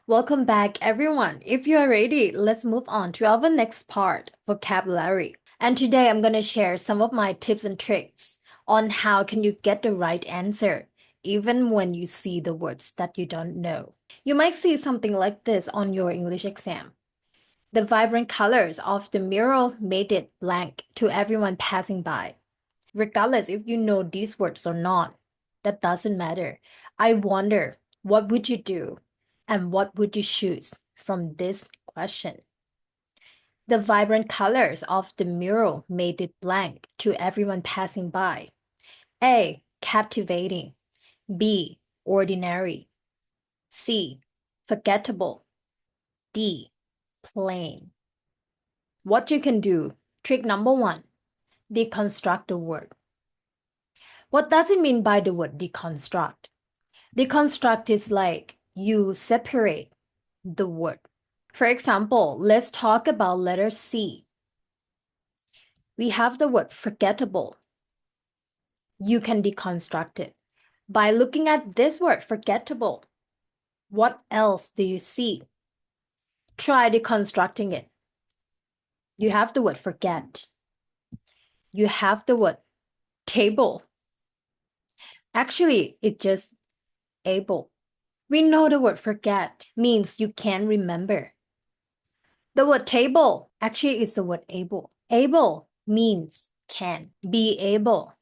Welcome back, everyone. If you are ready, let's move on to our next part, vocabulary. And today I'm going to share some of my tips and tricks on how can you get the right answer, even when you see the words that you don't know. You might see something like this on your English exam. The vibrant colors of the mural made it blank to everyone passing by. Regardless if you know these words or not, that doesn't matter. I wonder, what would you do and what would you choose from this question? The vibrant colors of the mural made it blank to everyone passing by. A. Captivating. B. Ordinary. C. Forgettable. D. Plain. What you can do. Trick number one. Deconstruct the word. What does it mean by the word deconstruct? Deconstruct is like you separate the word. For example, let's talk about letter C. We have the word forgettable. You can deconstruct it by looking at this word forgettable. What else do you see? Try deconstructing it. You have the word forget. You have the word table. Actually, it's just able. We know the word forget means you can't remember. The word table actually is the word able. Able means can. Be able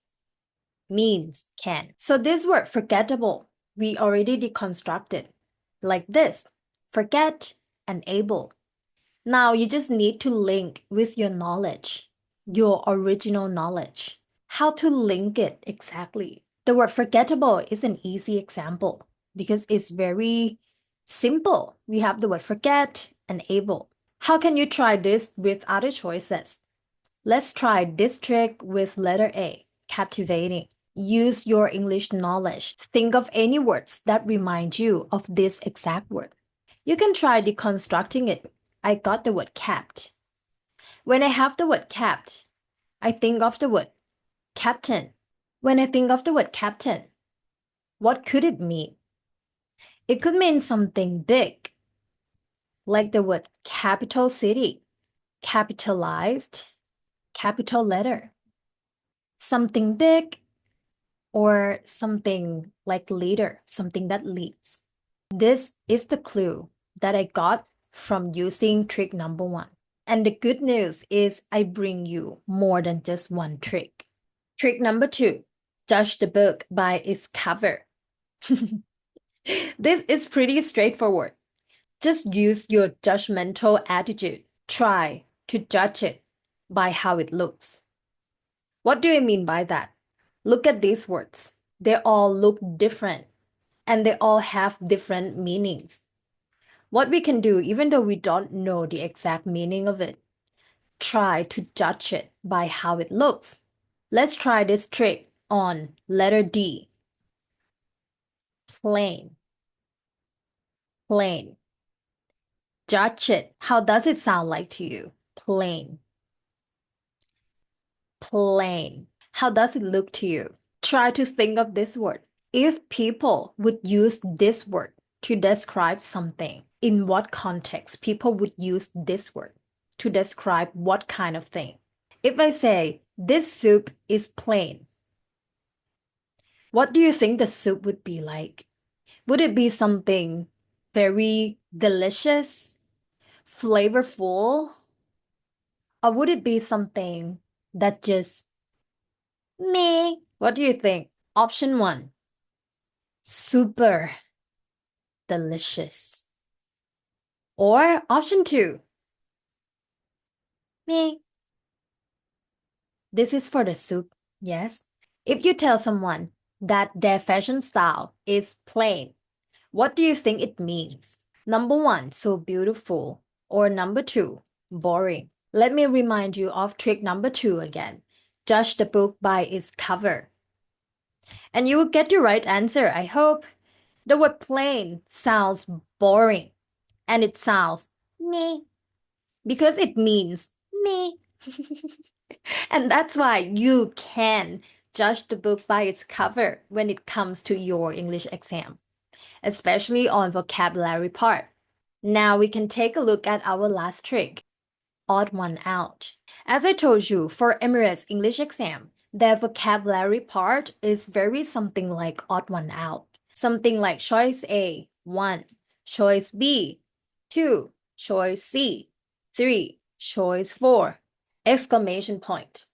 means can. So this word forgettable, we already deconstructed like this. Forget and able. Now you just need to link with your knowledge, your original knowledge. How to link it exactly? The word forgettable is an easy example because it's very simple. We have the word forget and able. How can you try this with other choices? Let's try this trick with letter A, captivating. Use your English knowledge. Think of any words that remind you of this exact word. You can try deconstructing it. I got the word capped. When I have the word capped, I think of the word captain. When I think of the word captain, what could it mean? It could mean something big, like the word capital city, capitalized, capital letter. Something big or something like leader, something that leads. This is the clue that I got from using trick number one. And the good news is I bring you more than just one trick. Trick number two, judge the book by its cover. This is pretty straightforward. Just use your judgmental attitude. Try to judge it by how it looks. What do I mean by that? Look at these words. They all look different and they all have different meanings. What we can do, even though we don't know the exact meaning of it, try to judge it by how it looks. Let's try this trick on letter D. Plain. Plain. Judge it. How does it sound like to you? Plain. Plain. How does it look to you? Try to think of this word. If people would use this word to describe something, in what context people would use this word to describe what kind of thing? If I say, this soup is plain, what do you think the soup would be like? Would it be something very delicious, flavorful, or would it be something that just meh? What do you think? Option one, super delicious. Or option two, meh. This is for the soup, yes. If you tell someone that their fashion style is plain, what do you think it means? Number one, so beautiful. Or number two, boring. Let me remind you of trick number two again. Judge the book by its cover. And you will get the right answer, I hope. The word plain sounds boring. And it sounds meh. Because it means meh. And that's why you can judge the book by its cover when it comes to your English exam, especially on vocabulary part. Now we can take a look at our last trick, odd one out. As I told you, for Emirates English exam, their vocabulary part is very something like odd one out. Something like choice A, 1, choice B, 2, choice C, 3, choice 4, exclamation point.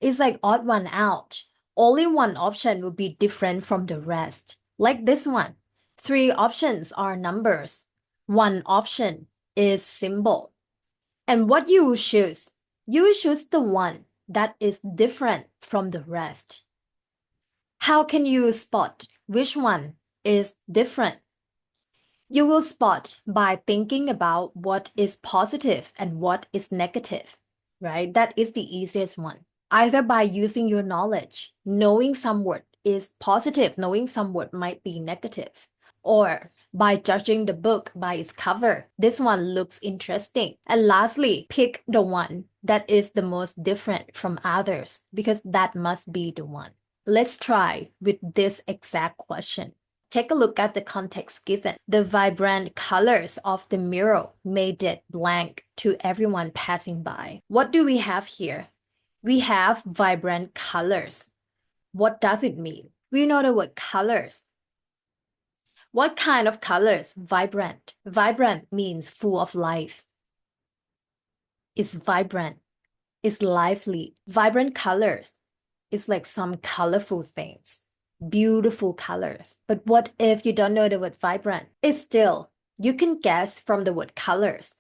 It's like odd one out. Only one option will be different from the rest. Like this one. 3 options are numbers. 1 option is symbol. And what you will choose? You will choose the one that is different from the rest. How can you spot which one is different? You will spot by thinking about what is positive and what is negative, right? That is the easiest one. Either by using your knowledge, knowing some word is positive, knowing some word might be negative, or by judging the book by its cover. This one looks interesting. And lastly, pick the one that is the most different from others because that must be the one. Let's try with this exact question. Take a look at the context given. The vibrant colors of the mural made it blank to everyone passing by. What do we have here? We have vibrant colors. What does it mean? We know the word colors. What kind of colors? Vibrant. Vibrant means full of life. It's vibrant. It's lively. Vibrant colors is like some colorful things. Beautiful colors. But what if you don't know the word vibrant? It's still, you can guess from the word colors.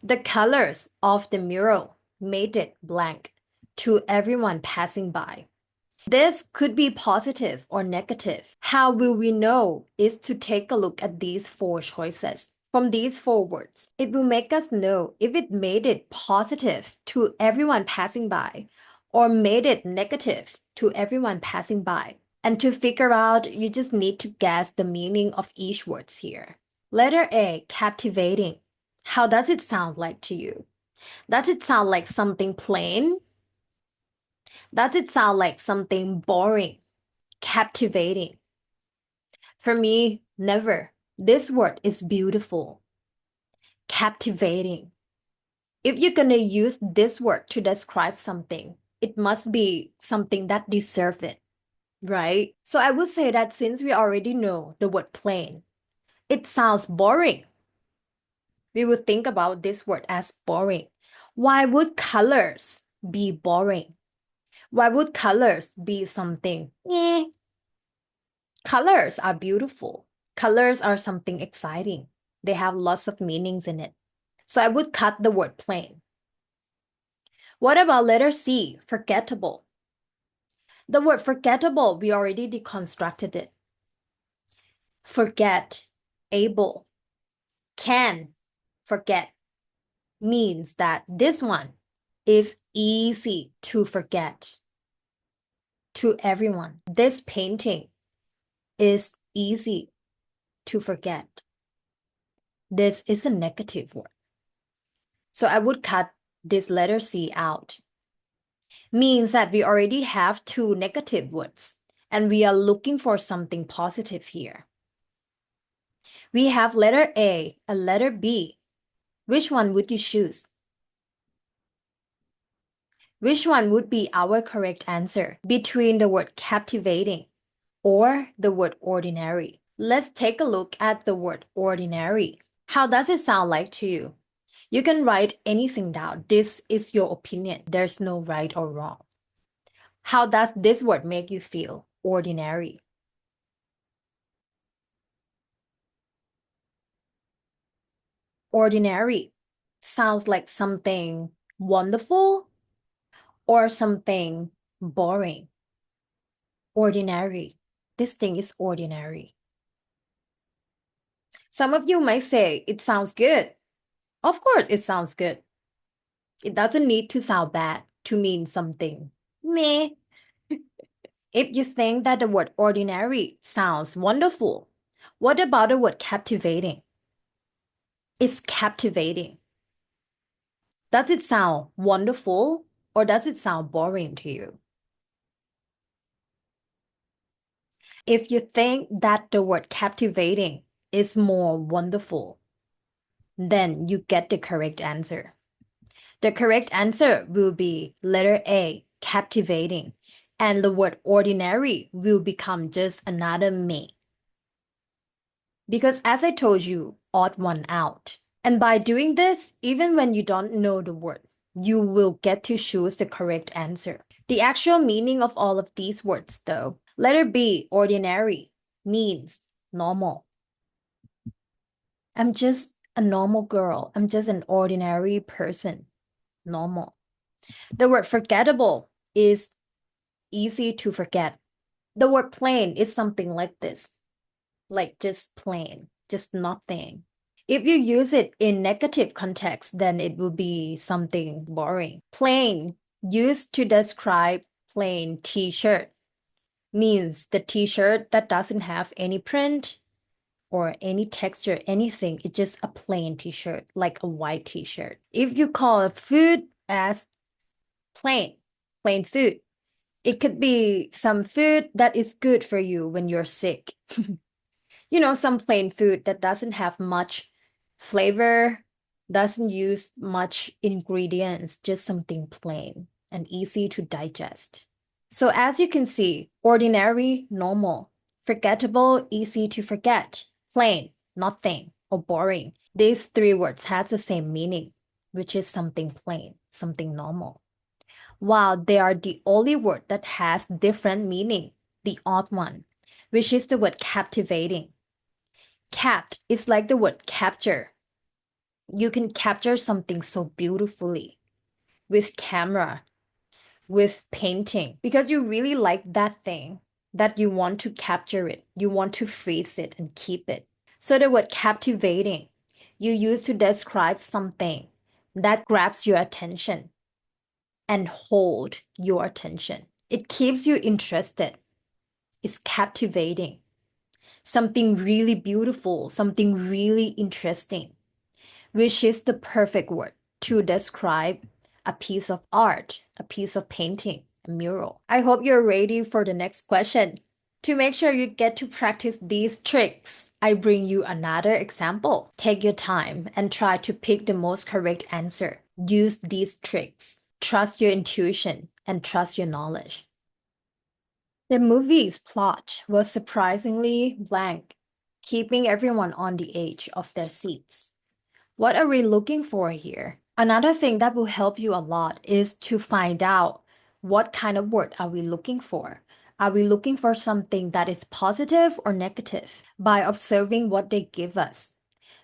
The colors of the mural made it blank to everyone passing by. This could be positive or negative. How will we know is to take a look at these 4 choices. From these 4 words, it will make us know if it made it positive to everyone passing by or made it negative to everyone passing by. And to figure out, you just need to guess the meaning of each words here. Letter A, captivating. How does it sound like to you? Does it sound like something plain? Does it sound like something boring? Captivating? For me, never. This word is beautiful. Captivating. If you're gonna use this word to describe something, it must be something that deserves it, right? So I would say that since we already know the word plain, it sounds boring. We would think about this word as boring. Why would colors be boring? Why would colors be something? Colors are beautiful. Colors are something exciting. They have lots of meanings in it. So I would cut the word plain. What about letter C, forgettable? The word forgettable, we already deconstructed it. Forget, able, can forget means that this one is easy to forget to everyone. This painting is easy to forget. This is a negative word. So I would cut this letter C out. Means that we already have 2 negative words and we are looking for something positive here. We have letter A and letter B. Which one would you choose? Which one would be our correct answer between the word captivating or the word ordinary? Let's take a look at the word ordinary. How does it sound like to you? You can write anything down. This is your opinion. There's no right or wrong. How does this word make you feel? Ordinary. Ordinary sounds like something wonderful or something boring. Ordinary. This thing is ordinary. Some of you might say it sounds good. Of course, it sounds good. It doesn't need to sound bad to mean something meh. If you think that the word ordinary sounds wonderful, what about the word captivating? It's captivating. Does it sound wonderful or does it sound boring to you? If you think that the word captivating is more wonderful, then you get the correct answer. The correct answer will be letter A, captivating, and the word ordinary will become just another me. Because as I told you, odd one out. And by doing this, even when you don't know the word, you will get to choose the correct answer. The actual meaning of all of these words, though, letter B, ordinary, means normal. I'm just a normal girl. I'm just an ordinary person. Normal. The word forgettable is easy to forget. The word plain is something like this, like just plain, just nothing. If you use it in negative context, then it will be something boring. Plain, used to describe plain t-shirt, means the t-shirt that doesn't have any print or any texture, anything. It's just a plain t-shirt, like a white t-shirt. If you call a food as plain food, it could be some food that is good for you when you're sick. Some plain food that doesn't have much flavor, doesn't use much ingredients, just something plain and easy to digest. So as you can see, ordinary, normal, forgettable, easy to forget, plain, nothing, or boring. These three words has the same meaning, which is something plain, something normal. While they are the only word that has different meaning, the odd one, which is the word captivating. Capt is like the word capture. You can capture something so beautifully with camera, with painting, because you really like that thing that you want to capture it. You want to freeze it and keep it. So the word captivating, you use to describe something that grabs your attention and hold your attention. It keeps you interested. It's captivating. Something really beautiful, something really interesting, which is the perfect word to describe a piece of art, a piece of painting, a mural. I hope you're ready for the next question. To make sure you get to practice these tricks, I bring you another example. Take your time and try to pick the most correct answer. Use these tricks. Trust your intuition and trust your knowledge. The movie's plot was surprisingly blank, keeping everyone on the edge of their seats. What are we looking for here? Another thing that will help you a lot is to find out what kind of word are we looking for. Are we looking for something that is positive or negative? By observing what they give us.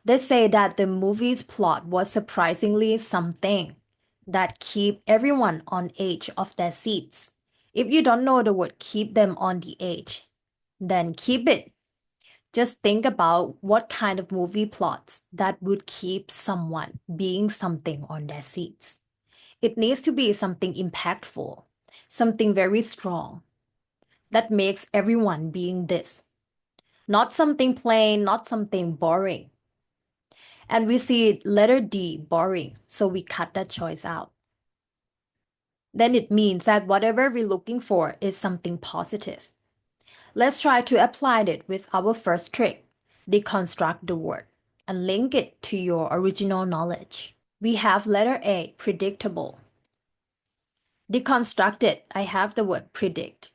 They say that the movie's plot was surprisingly something that keep everyone on edge of their seats. If you don't know the word keep them on the edge, then keep it. Just think about what kind of movie plots that would keep someone being something on their seats. It needs to be something impactful, something very strong that makes everyone being this. Not something plain, not something boring. And we see letter D, boring, so we cut that choice out. Then it means that whatever we're looking for is something positive. Let's try to apply it with our first trick. Deconstruct the word and link it to your original knowledge. We have letter A, predictable. Deconstruct it, I have the word predict.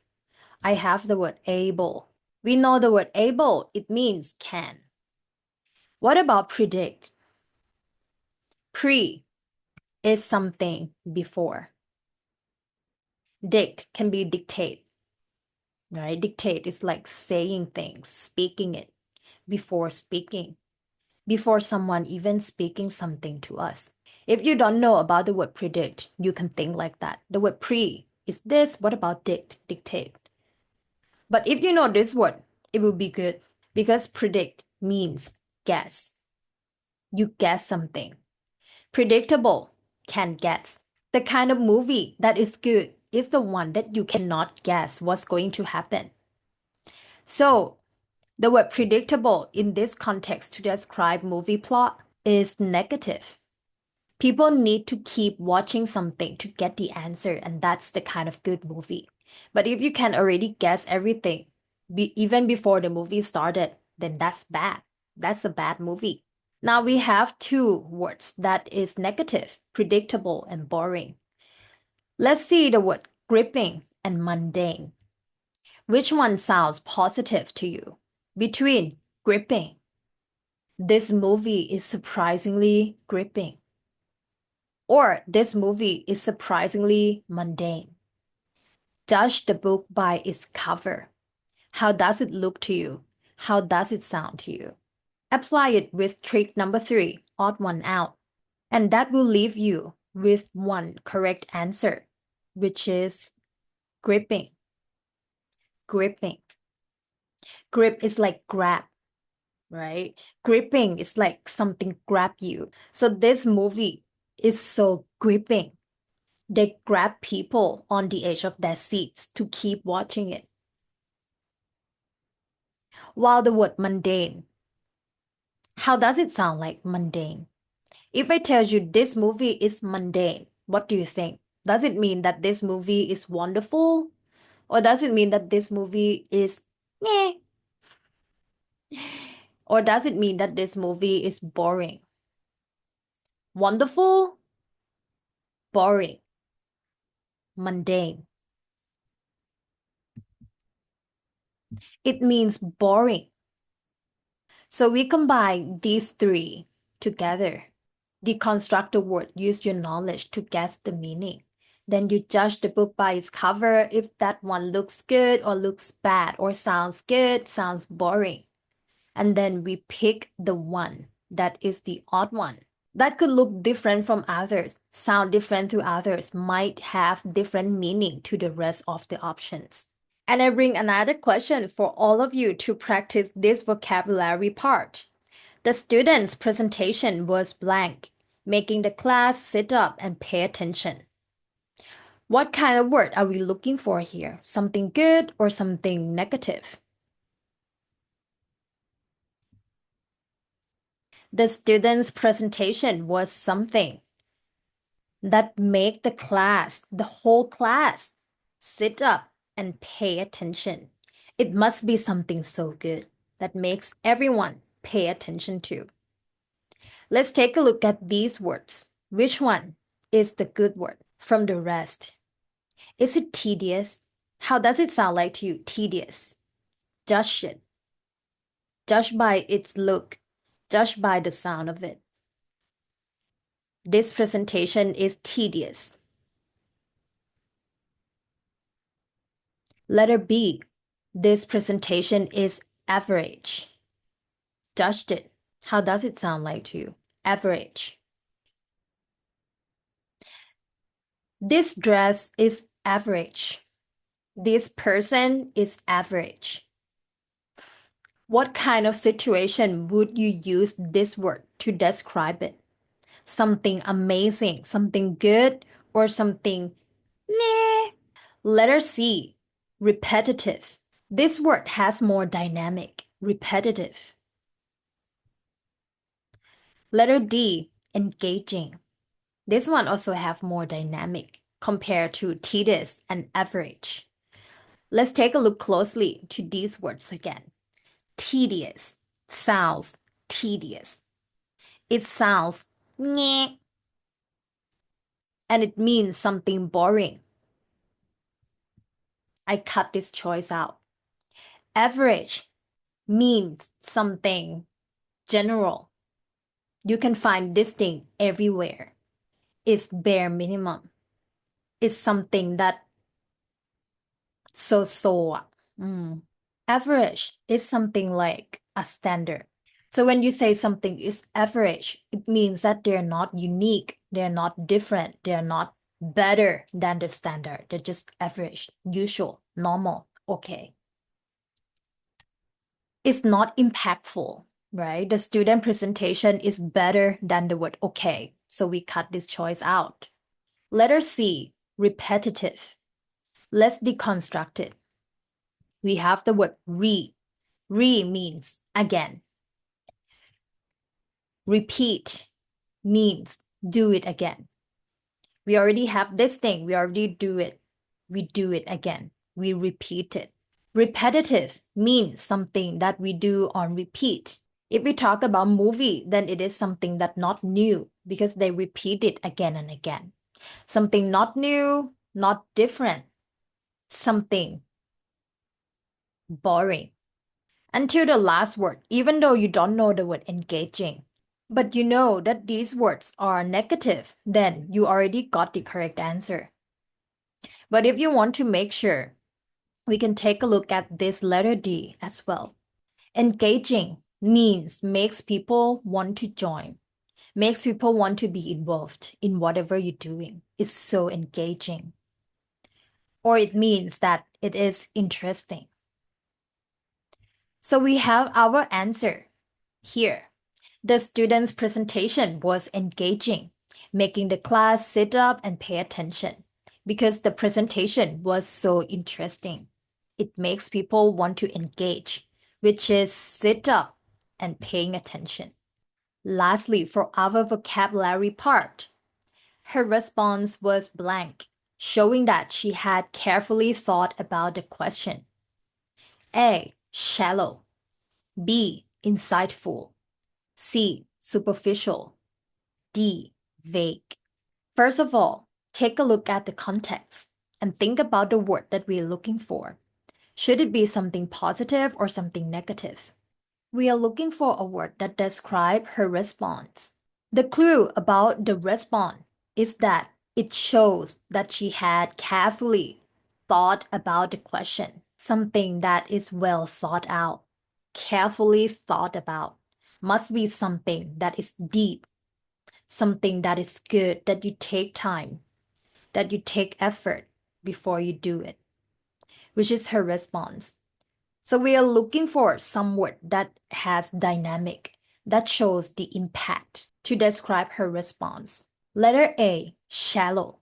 I have the word able. We know the word able, it means can. What about predict? Pre is something before. Dict can be dictate, right? Dictate is like saying things, speaking it before speaking, before someone even speaking something to us. If you don't know about the word predict, you can think like that. The word pre is this, what about dictate? But if you know this word, it will be good because predict means guess. You guess something. Predictable, can guess. The kind of movie that is good is the one that you cannot guess what's going to happen. So, the word predictable in this context to describe movie plot is negative. People need to keep watching something to get the answer, and that's the kind of good movie. But if you can already guess everything, even before the movie started, then that's bad. That's a bad movie. Now we have two words that is negative, predictable, and boring. Let's see the word gripping and mundane. Which one sounds positive to you? Between gripping. This movie is surprisingly gripping. Or this movie is surprisingly mundane. Judge the book by its cover. How does it look to you? How does it sound to you? Apply it with trick number 3, odd one out. And that will leave you with one correct answer, which is gripping. Gripping. Grip is like grab, right? Gripping is like something grab you. So this movie is so gripping. They grab people on the edge of their seats to keep watching it. While the word mundane, how does it sound like mundane? If I tell you this movie is mundane, what do you think? Does it mean that this movie is wonderful? Or does it mean that this movie is meh? Or does it mean that this movie is boring? Wonderful, boring, mundane. It means boring. So we combine these three together. Deconstruct the word, use your knowledge to guess the meaning. Then you judge the book by its cover if that one looks good or looks bad or sounds good, sounds boring. And then we pick the one that is the odd one. That could look different from others, sound different to others, might have different meaning to the rest of the options. And I bring another question for all of you to practice this vocabulary part. The student's presentation was blank, making the class sit up and pay attention. What kind of word are we looking for here? Something good or something negative? The student's presentation was something that make the class, the whole class, sit up and pay attention. It must be something so good that makes everyone pay attention to. Let's take a look at these words. Which one is the good word from the rest? Is it tedious? How does it sound like to you? Tedious. Judge it. Judge by its look. Judge by the sound of it. This presentation is tedious. Letter B. This presentation is average. Judged it. How does it sound like to you? Average. This dress is average. This person is average. What kind of situation would you use this word to describe it? Something amazing, something good, or something meh? Letter C, repetitive. This word has more dynamic, repetitive. Letter D, engaging. This one also have more dynamic compared to tedious and average. Let's take a look closely to these words again. Tedious sounds tedious. It sounds meh, and it means something boring. I cut this choice out. Average means something general. You can find this thing everywhere. It's bare minimum. It's something that so. Average is something like a standard. So when you say something is average, it means that they're not unique, they're not different, they're not better than the standard. They're just average, usual, normal, okay. It's not impactful, right? The student presentation is better than the word okay. So we cut this choice out. Letter C, repetitive. Let's deconstruct it. We have the word re. Re means again. Repeat means do it again. We already have this thing. We already do it. We do it again. We repeat it. Repetitive means something that we do on repeat. If we talk about movie, then it is something that not new because they repeat it again and again. Something not new, not different, something boring. Until the last word, even though you don't know the word engaging, but you know that these words are negative, then you already got the correct answer. But if you want to make sure, we can take a look at this letter D as well. Engaging means makes people want to join, makes people want to be involved in whatever you're doing. It's so engaging. Or it means that it is interesting. So we have our answer here. The student's presentation was engaging, making the class sit up and pay attention because the presentation was so interesting. It makes people want to engage, which is sit up and paying attention. Lastly, for our vocabulary part, her response was blank, showing that she had carefully thought about the question. A. Shallow. B. Insightful. C. Superficial. D. Vague. First of all, take a look at the context and think about the word that we're looking for. Should it be something positive or something negative? We are looking for a word that describes her response. The clue about the response is that it shows that she had carefully thought about the question, something that is well thought out. Carefully thought about must be something that is deep, something that is good, that you take time, that you take effort before you do it, which is her response. So we are looking for some word that has dynamic, that shows the impact to describe her response. Letter A, shallow.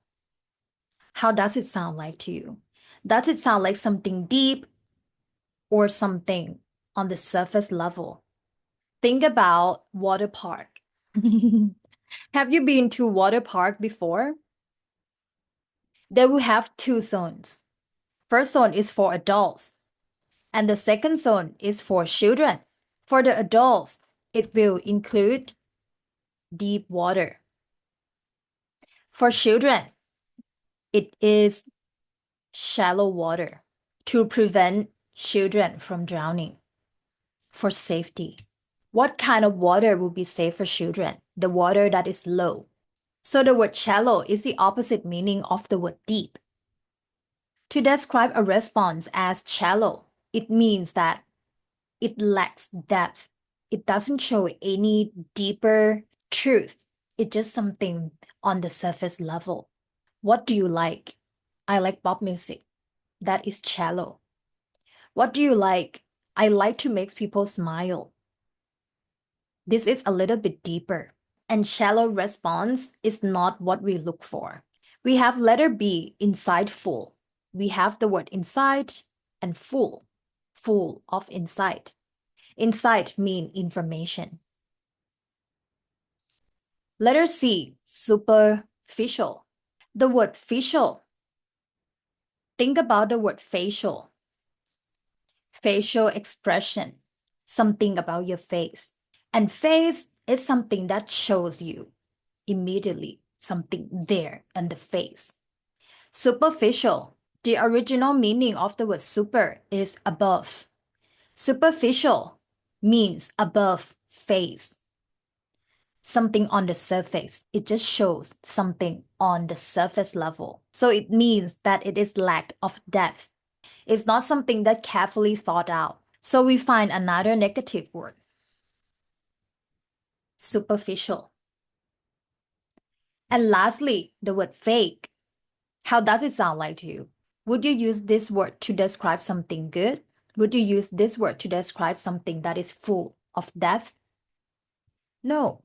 How does it sound like to you? Does it sound like something deep or something on the surface level? Think about water park. Have you been to water park before? They will have two zones. First zone is for adults, and the second zone is for children. For the adults, it will include deep water. For children, it is shallow water to prevent children from drowning. For safety, what kind of water will be safe for children? The water that is low. So the word shallow is the opposite meaning of the word deep. To describe a response as shallow, it means that it lacks depth. It doesn't show any deeper truth. It's just something on the surface level. What do you like? I like pop music. That is shallow. What do you like? I like to make people smile. This is a little bit deeper. And shallow response is not what we look for. We have letter B, insightful. We have the word insight and full of insight. Insight means information. Letter C, superficial. The word facial. Think about the word facial. Facial expression, something about your face. And face is something that shows you immediately something there in the face. Superficial. The original meaning of the word super is above. Superficial means above face. Something on the surface. It just shows something on the surface level. So it means that it is lack of depth. It's not something that carefully thought out. So we find another negative word. Superficial. And lastly, the word fake. How does it sound like to you? Would you use this word to describe something good? Would you use this word to describe something that is full of depth? No.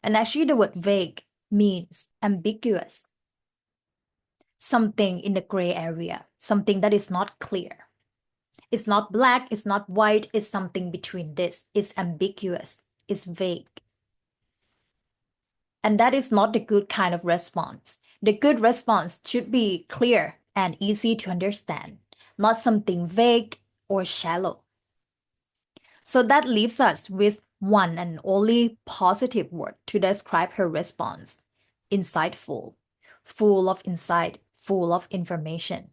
And actually the word vague means ambiguous. Something in the gray area, something that is not clear. It's not black, it's not white, it's something between this. It's ambiguous, it's vague. And that is not the good kind of response. The good response should be clear and easy to understand, not something vague or shallow. So that leaves us with one and only positive word to describe her response: insightful, full of insight, full of information.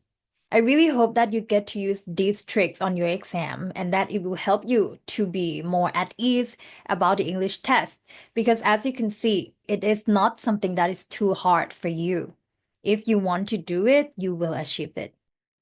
I really hope that you get to use these tricks on your exam and that it will help you to be more at ease about the English test, because as you can see, it is not something that is too hard for you. If you want to do it, you will achieve it.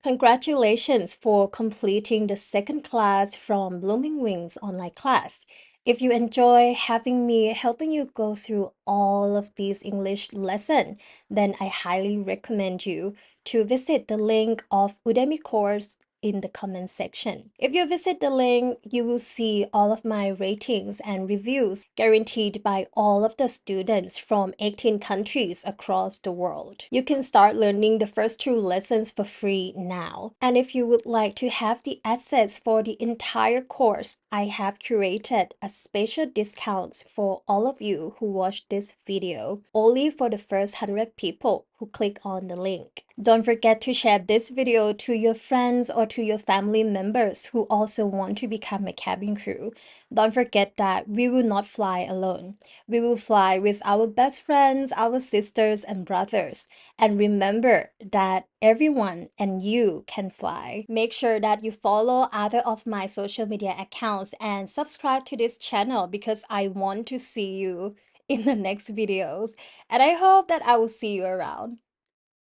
Congratulations for completing the second class from Blooming Wings online class. If you enjoy having me helping you go through all of these English lessons, then I highly recommend you to visit the link of Udemy course in the comment section. If you visit the link, you will see all of my ratings and reviews guaranteed by all of the students from 18 countries across the world. You can start learning the first 2 lessons for free now. And if you would like to have the access for the entire course, I have curated a special discounts for all of you who watch this video, only for the first 100 people who click on the link. Don't forget to share this video to your friends or to your family members who also want to become a cabin crew. Don't forget that we will not fly alone. We will fly with our best friends, our sisters and brothers. And remember that everyone and you can fly. Make sure that you follow other of my social media accounts and subscribe to this channel because I want to see you in the next videos. And I hope that I will see you around.